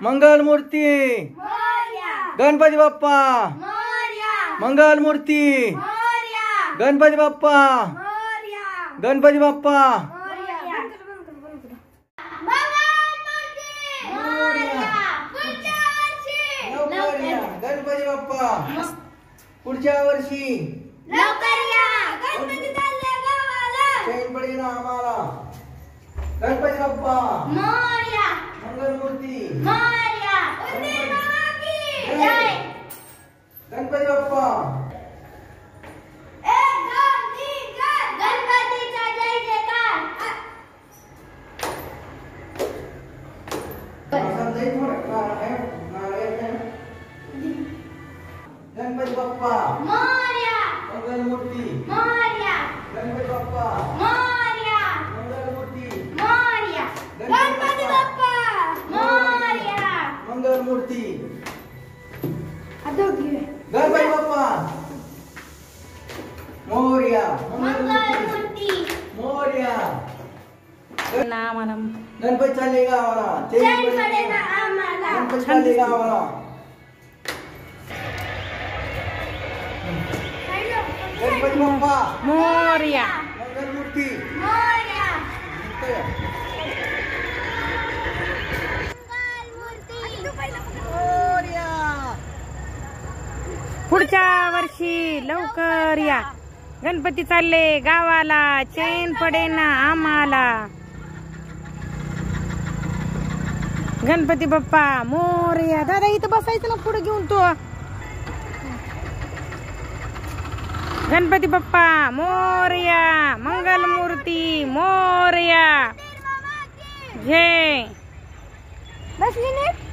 मंगल मूर्ती गणपती बाप्पा मंगल मूर्ती गणपती बाप्पा गणपती बाप्पा गणपती बाप्पा पुढच्या वर्षी चैन पडेल आम्हाला गणपती बाप्पा मंगल मूर्ती गणपती बाप्पा गणपती बाप्पा मंगल मूर्ती गणपती बाप्पा मंगल मूर्ती गणपती बाप्पा मंगल मूर्ती गणपती बाप्पा मोरया मोरया गणपती चालले गावाला गणपती चालले गावाला गणपती बाप्पा मोरया मंगल मूर्ती पुढच्या वर्षी लवकर या गणपती चालले गावाला चैन पडेना आम्हाला गणपती बाप्पा मोरया दादा इथं बसायचं ना पुढे घेऊन तो गणपती बाप्पा मोरया मंगल मूर्ती मोरया जय बसली नीट